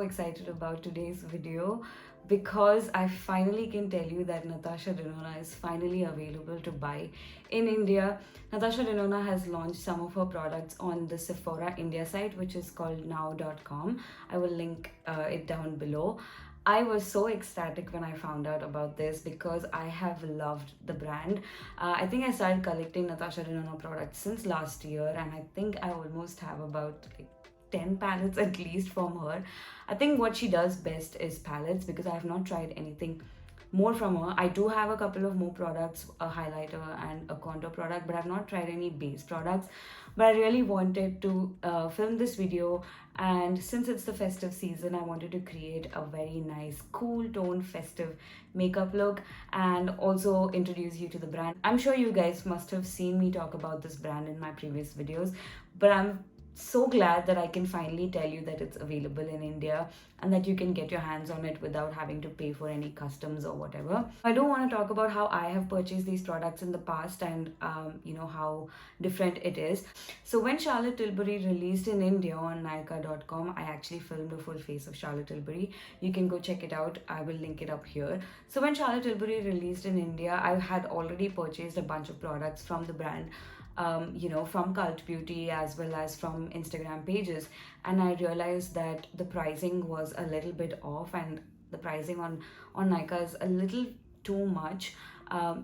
excited about today's video because I finally can tell you that Natasha Denona is finally available to buy in India. Natasha Denona has launched some of her products on the Sephora India site, which is called now.com. I will link it down below. I was so ecstatic when I found out about this because I have loved the brand. I think I started collecting Natasha Denona products since last year, and I think I almost have about 10 palettes at least from her. I think what she does best is palettes because I have not tried anything more from her. I do have a couple of more products, a highlighter and a contour product, but I've not tried any base products. But I really wanted to film this video, and since it's the festive season, I wanted to create a very nice cool tone festive makeup look and also introduce you to the brand. I'm sure you guys must have seen me talk about this brand in my previous videos, but I'm so glad that I can finally tell you that it's available in India and that you can get your hands on it without having to pay for any customs or whatever. I do want to talk about how I have purchased these products in the past and how different it is. So when Charlotte Tilbury released in India on Nykaa.com, I actually filmed a full face of Charlotte Tilbury. You can go check it out. I will link it up here. So when Charlotte Tilbury released in India, I had already purchased a bunch of products from the brand. From Cult Beauty as well as from Instagram pages, and I realized that the pricing was a little bit off, and the pricing on Nykaa is a little too much,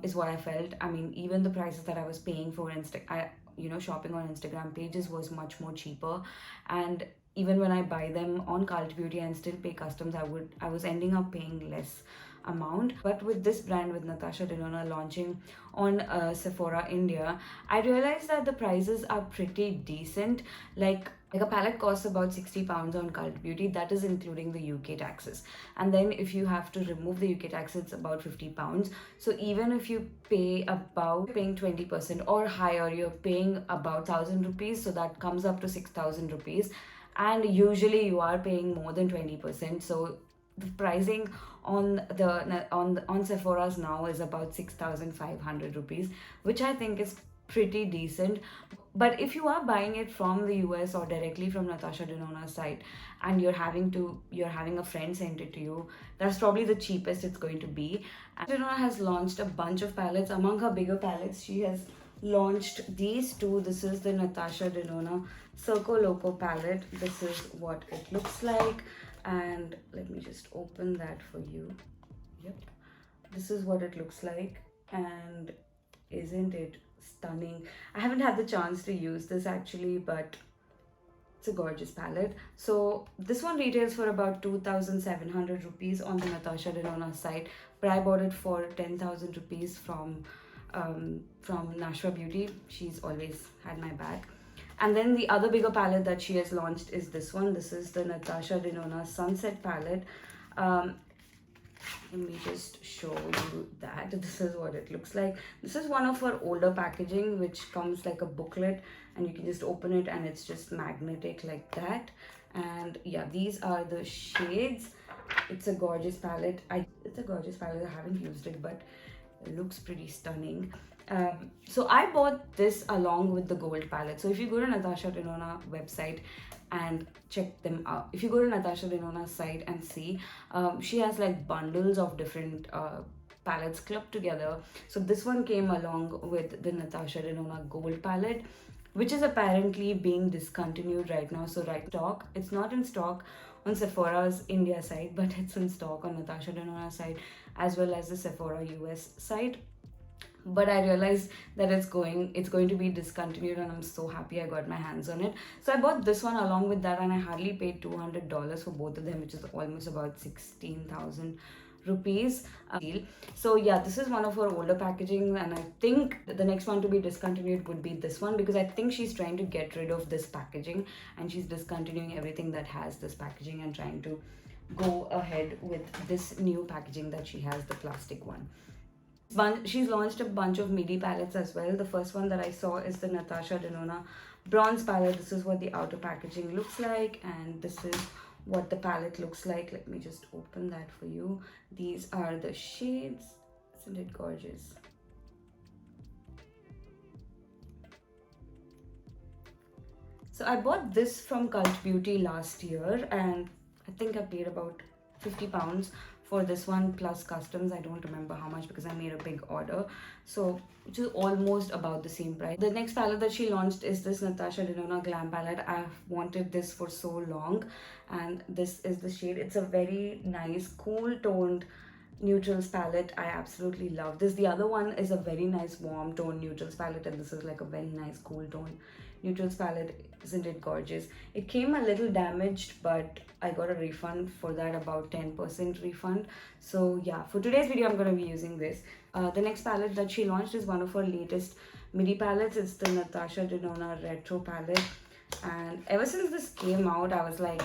is what I felt. I mean, even the prices that I was paying for shopping on Instagram pages was much more cheaper, and even when I buy them on Cult Beauty and still pay customs, I was ending up paying less amount. But with this brand, with Natasha Denona launching on Sephora India, I realized that the prices are pretty decent. Like a palette costs about £60 on Cult Beauty. That is including the UK taxes. And then if you have to remove the UK tax, it's about £50. So even if you paying 20% or higher, you're paying about 1,000 rupees. So that comes up to 6,000 rupees. And usually you are paying more than 20%. So the pricing on Sephora's now is about 6,500 rupees, which I think is pretty decent. But if you are buying it from the US or directly from Natasha Denona's site, and you're having a friend send it to you, that's probably the cheapest it's going to be. And Denona has launched a bunch of palettes. Among her bigger palettes, she has launched these two. This is the Natasha Denona Circo Loco palette. This is what it looks like, and let me just open that for you. Yep, this is what it looks like, and isn't it stunning? I haven't had the chance to use this actually, but it's a gorgeous palette. So this one retails for about 2,700 rupees on the Natasha Denona site, but I bought it for 10,000 rupees from Nashwa Beauty. She's always had my back. And then the other bigger palette that she has launched is this one. This is the Natasha Denona Sunset palette. Let me just show you that. This is what it looks like. This is one of her older packaging, which comes like a booklet, and you can just open it and it's just magnetic like that. And yeah, these are the shades. It's a gorgeous palette. I haven't used it, but it looks pretty stunning. So I bought this along with the gold palette. So if you go to Natasha Denona website and check them out, if you go to Natasha Denona's site and see, she has like bundles of different palettes clubbed together. So this one came along with the Natasha Denona gold palette, which is apparently being discontinued right now. So stock, it's not in stock on Sephora's India site, but it's in stock on Natasha Denona's site as well as the Sephora US site. But I realized that it's going to be discontinued, and I'm so happy I got my hands on it. So I bought this one along with that, and I hardly paid $200 for both of them, which is almost about 16,000 rupees. So yeah, this is one of her older packaging, and I think the next one to be discontinued would be this one, because I think she's trying to get rid of this packaging and she's discontinuing everything that has this packaging and trying to go ahead with this new packaging that she has, the plastic one. She's launched a bunch of midi palettes as well. The first one that I saw is the Natasha Denona bronze palette. This is what the outer packaging looks like, and this is what the palette looks like. Let me just open that for you. These are the shades. Isn't it gorgeous? So I bought this from Cult Beauty last year, and I think I paid about £50 for this one plus customs. I don't remember how much because I made a big order. So which is almost about the same price. The next palette that she launched is this Natasha Denona Glam palette. I've wanted this for so long, and this is the shade. It's a very nice cool toned neutrals palette. I absolutely love this. The other one is a very nice warm tone neutrals palette, and this is like a very nice cool tone neutrals palette. Isn't it gorgeous? It came a little damaged, but I got a refund for that, about 10% refund. So yeah, for today's video I'm going to be using this. The next palette that she launched is one of her latest midi palettes. It's the Natasha Denona Retro palette, and ever since this came out I was like,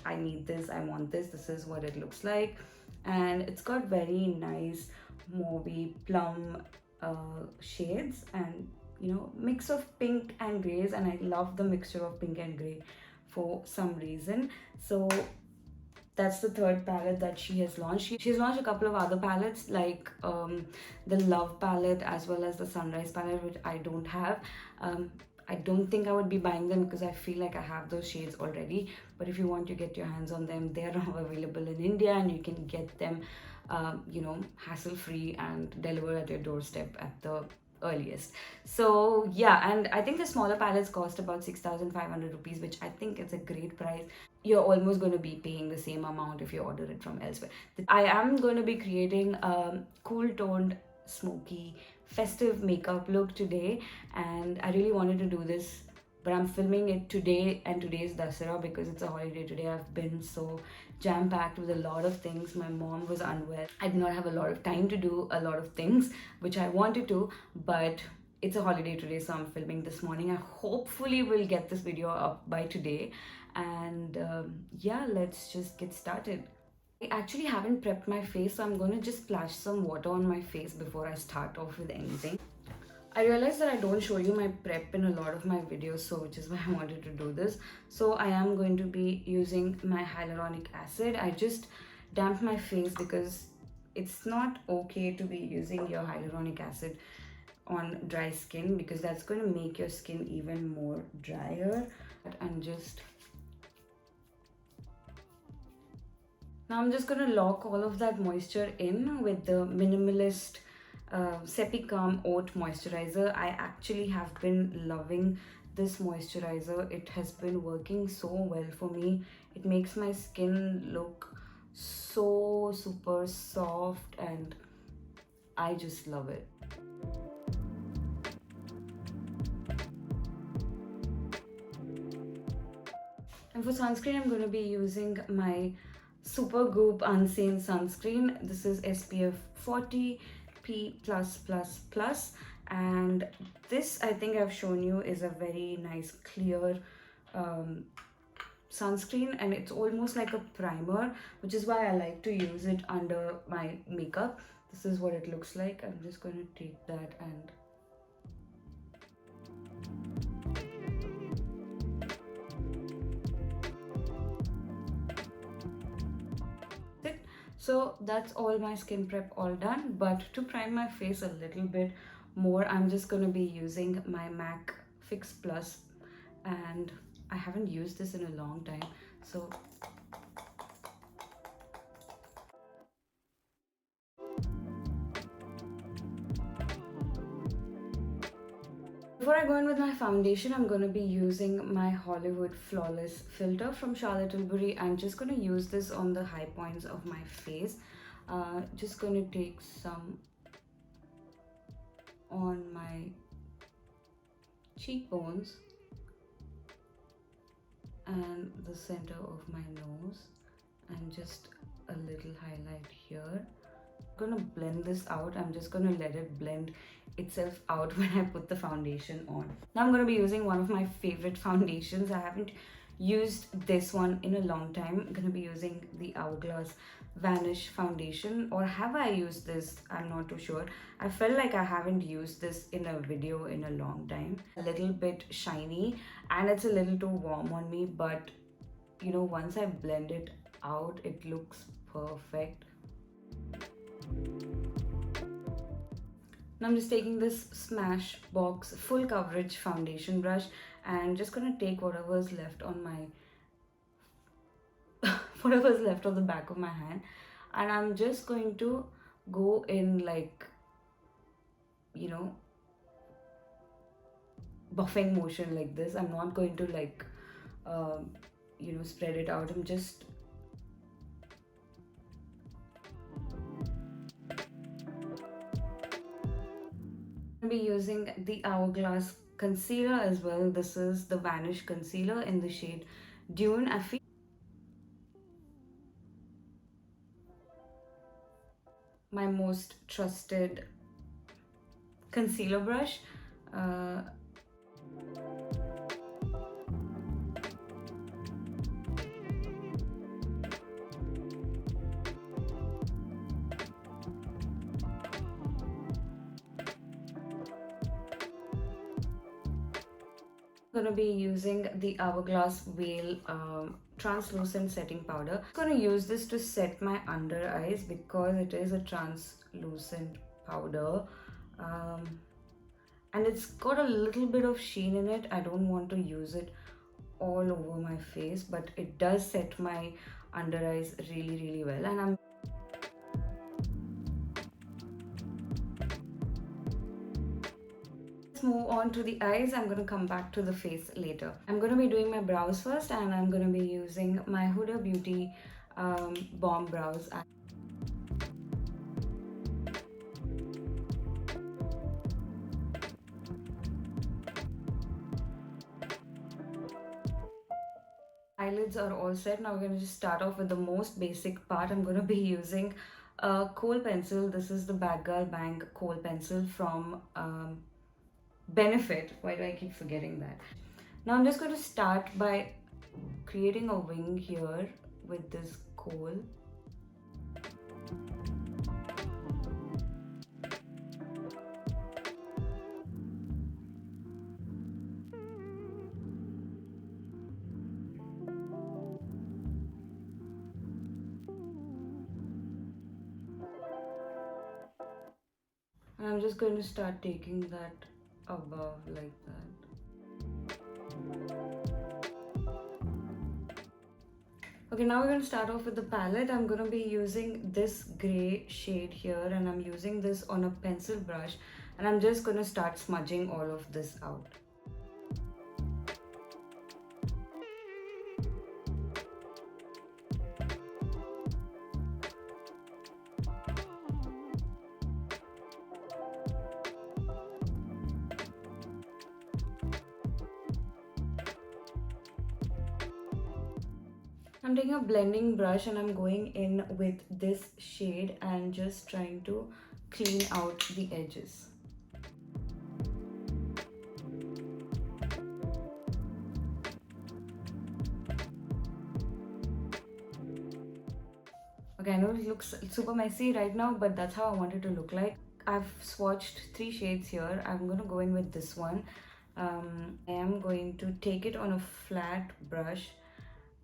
I need this, I want this. This is what it looks like, and it's got very nice mauvey plum shades, and you know, mix of pink and grays, and I love the mixture of pink and gray for some reason. So that's the third palette that she has launched. She's launched a couple of other palettes like the Love palette as well as the Sunrise palette, which I don't have. I don't think I would be buying them because I feel like I have those shades already, but if you want to get your hands on them, they are now available in India, and you can get them you know, hassle free and delivered at your doorstep at the earliest. So yeah, and I think the smaller palettes cost about 6,500 rupees, which I think is a great price. You're almost going to be paying the same amount if you order it from elsewhere. I am going to be creating a cool toned smoky festive makeup look today, and I really wanted to do this, but I'm filming it today, and today's Dasara because it's a holiday today. I've been so jam-packed with a lot of things. My mom was unwell. I did not have a lot of time to do a lot of things which I wanted to, but it's a holiday today, so I'm filming this morning. I hopefully will get this video up by today, and yeah, let's just get started. I actually haven't prepped my face, so I'm going to just splash some water on my face before I start off with anything. I realized that I don't show you my prep in a lot of my videos, so which is why I wanted to do this. So I am going to be using my hyaluronic acid. I just damped my face because it's not okay to be using your hyaluronic acid on dry skin, because that's going to make your skin even more drier. And just now I'm just going to lock all of that moisture in with the Minimalist Sepi Calm Oat Moisturizer. I actually have been loving this moisturizer. It has been working so well for me. It makes my skin look so super soft, and I just love it. And for sunscreen, I'm going to be using my Super Goop Unseen Sunscreen. This is SPF 40 P+++, and this, I think I've shown you, is a very nice clear sunscreen, and it's almost like a primer, which is why I like to use it under my makeup. This is what it looks like. I'm just going to take that and so that's all my skin prep all done. But to prime my face a little bit more, I'm just going to be using my MAC Fix Plus, and I haven't used this in a long time, so before I go in with my foundation, I'm going to be using my Hollywood Flawless filter from Tilbury. I'm just going to use this on the high points of my face. Just going to take some on my cheekbones and the center of my nose, and just a little highlight here. I'm gonna blend this out. I'm just gonna let it blend itself out when I put the foundation on. Now I'm gonna be using one of my favorite foundations. I haven't used this one in a long time. I'm gonna be using the Hourglass Vanish foundation, or have I used this? I'm not too sure. I felt like I haven't used this in a video in a long time. A little bit shiny, and it's a little too warm on me, but you know, once I blend it out, it looks perfect. Now I'm just taking this Smashbox full coverage foundation brush and just gonna take whatever is left on my whatever's left of the back of my hand, and I'm just going to go in like, you know, buffing motion like this. I'm not going to like, um, spread it out. I'm just be using the Hourglass concealer as well. This is the Vanish concealer in the shade Dune. I feel my most trusted concealer brush. Uh, Gonna be using the Hourglass Veil translucent setting powder. I'm gonna use this to set my under eyes because it is a translucent powder, and it's got a little bit of sheen in it. I don't want to use it all over my face, but it does set my under eyes really, really well. And I'm move on to the eyes. I'm going to come back to the face later. I'm going to be doing my brows first, and I'm going to be using my Huda Beauty Bomb Brows. Eyelids are all set. Now we're going to just start off with the most basic part. I'm going to be using a Kohl pencil. This is the Bad Girl Bang Kohl pencil from Benefit. Why do I keep forgetting that? Now I'm just going to start by creating a wing here with this Kohl. And I'm just going to start taking that above like that. Okay, now we're going to start off with the palette. I'm going to be using this gray shade here, and I'm using this on a pencil brush, and I'm just going to start smudging all of this out. I'm taking a blending brush and I'm going in with this shade and just trying to clean out the edges. Okay, I know it looks super messy right now, but that's how I want it to look like. I've swatched 3 shades here. I'm going to go in with this one. I am going to take it on a flat brush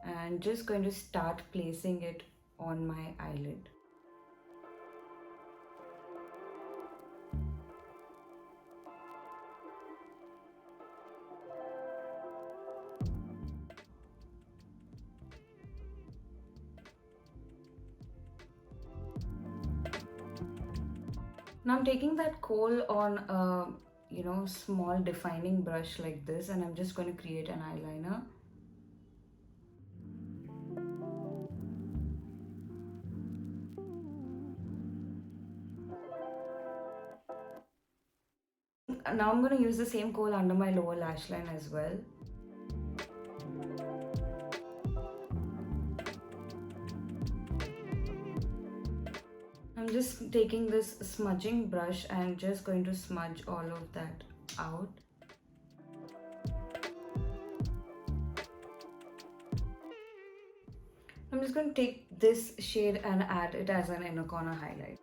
and just going to start placing it on my eyelid. Now I'm taking that Kohl on a small defining brush like this, and I'm just going to create an eyeliner. Now I'm going to use the same Kohl under my lower lash line as well. I'm just taking this smudging brush and just going to smudge all of that out. I'm just going to take this shade and add it as an inner corner highlight.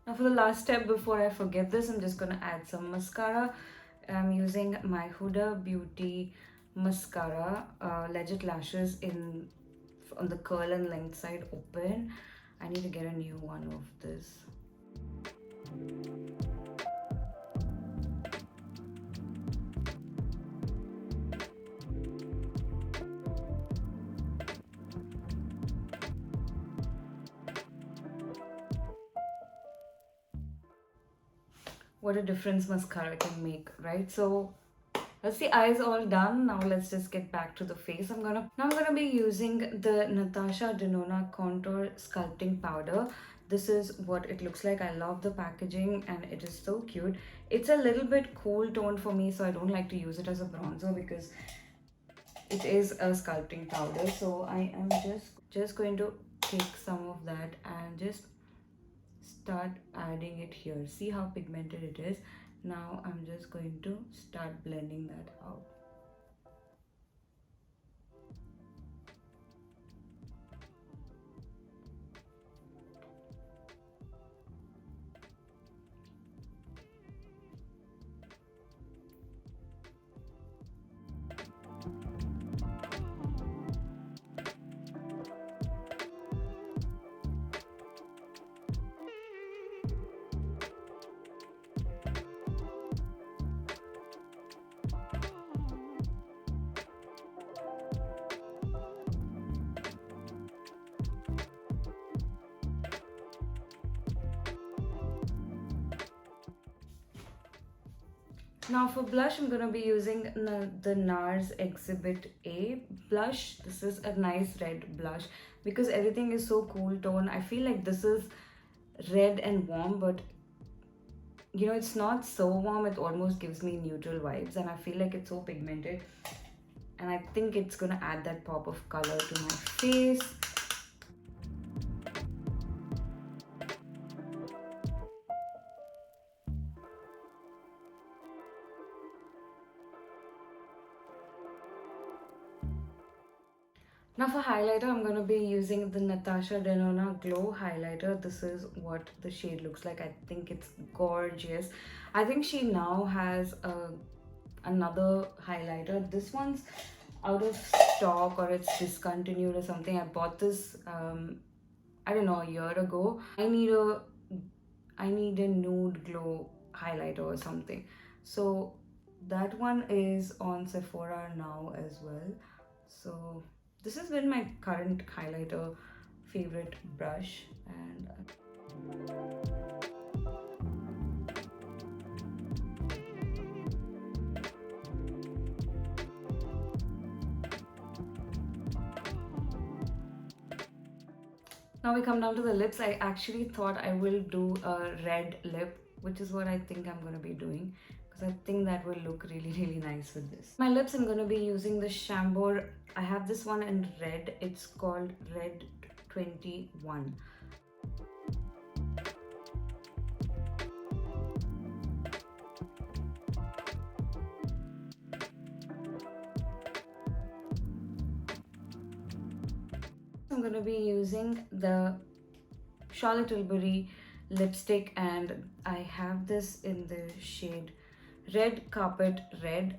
Now for the last step, before I forget this, I'm just going to add some mascara. I'm using my Huda Beauty mascara, Legit Lashes on the curl and length side open. I need to get a new one of this. What a difference mascara can make, right? So that's the eyes all done. Now let's just get back to the face. I'm gonna be using the Natasha Denona Contour Sculpting Powder. This is what it looks like. I love the packaging and it is so cute. It's a little bit cool toned for me, so I don't like to use it as a bronzer because it is a sculpting powder. So I am just going to take some of that and just start adding it here. See how pigmented it is. Now I'm just going to start blending that out. Now for blush, I'm gonna be using the NARS Exhibit A blush. This is a nice red blush because everything is so cool tone. I feel like this is red and warm, but you know, it's not so warm. It almost gives me neutral vibes, and I feel like it's so pigmented. And I think it's gonna add that pop of color to my face. Now for highlighter, I'm going to be using the Natasha Denona Glow Highlighter. This is what the shade looks like. I think it's gorgeous. I think she now has another highlighter. This one's out of stock or it's discontinued or something. I bought this, I don't know, a year ago. I need a nude glow highlighter or something. So that one is on Sephora now as well. So this has been my current highlighter favorite brush, and now we come down to the lips. I actually thought I will do a red lip, which is what I think I'm going to be doing because I think that will look really nice with this. My lips, I'm going to be using the Chambor. I have this one in red. It's called Red 21. I'm going to be using the Charlotte Tilbury lipstick, and I have this in the shade Red Carpet Red.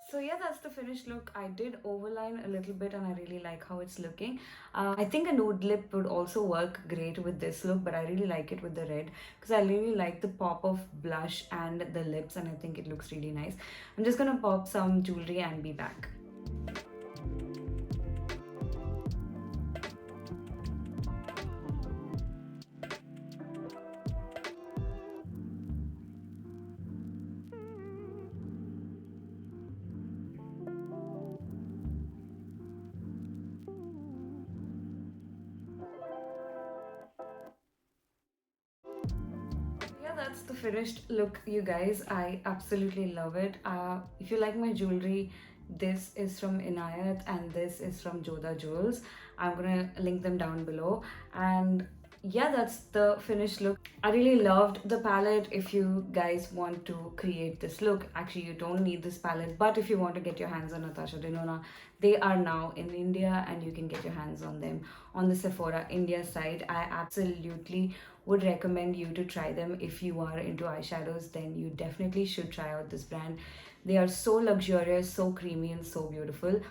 So yeah, that's the finished look. I did overline a little bit and I really like how it's looking. I think a nude lip would also work great with this look, but I really like it with the red because I really like the pop of blush and the lips, and I think it looks really nice. I'm just gonna pop some jewelry and be back. Yeah, that's the finished look, you guys. I absolutely love it. If you like my jewelry, this is from Inayat and this is from Joda Jewels. I'm gonna link them down below. And yeah, that's the finished look. I really loved the palette. If you guys want to create this look, actually you don't need this palette, but if you want to get your hands on Natasha Denona, they are now in India and you can get your hands on them on the Sephora India site. I absolutely would recommend you to try them. If you are into eyeshadows, then you definitely should try out this brand. They are so luxurious, so creamy, and so beautiful.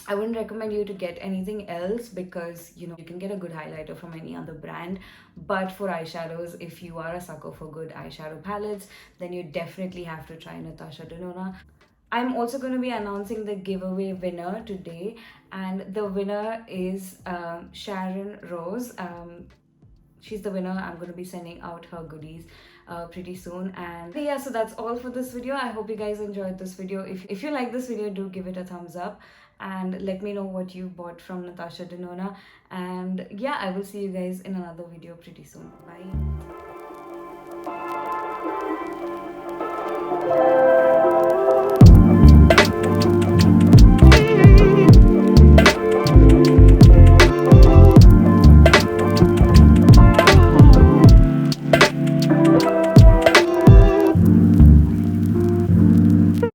I wouldn't recommend you to get anything else because you can get a good highlighter from any other brand. But for eyeshadows, if you are a sucker for good eyeshadow palettes, then you definitely have to try Natasha Denona. I'm also going to be announcing the giveaway winner today, and the winner is Sharon Rose. She's the winner. I'm going to be sending out her goodies pretty soon. And yeah, so that's all for this video. I hope you guys enjoyed this video. If you like this video, do give it a thumbs up and let me know what you bought from Natasha Denona. And yeah, I will see you guys in another video pretty soon. Bye.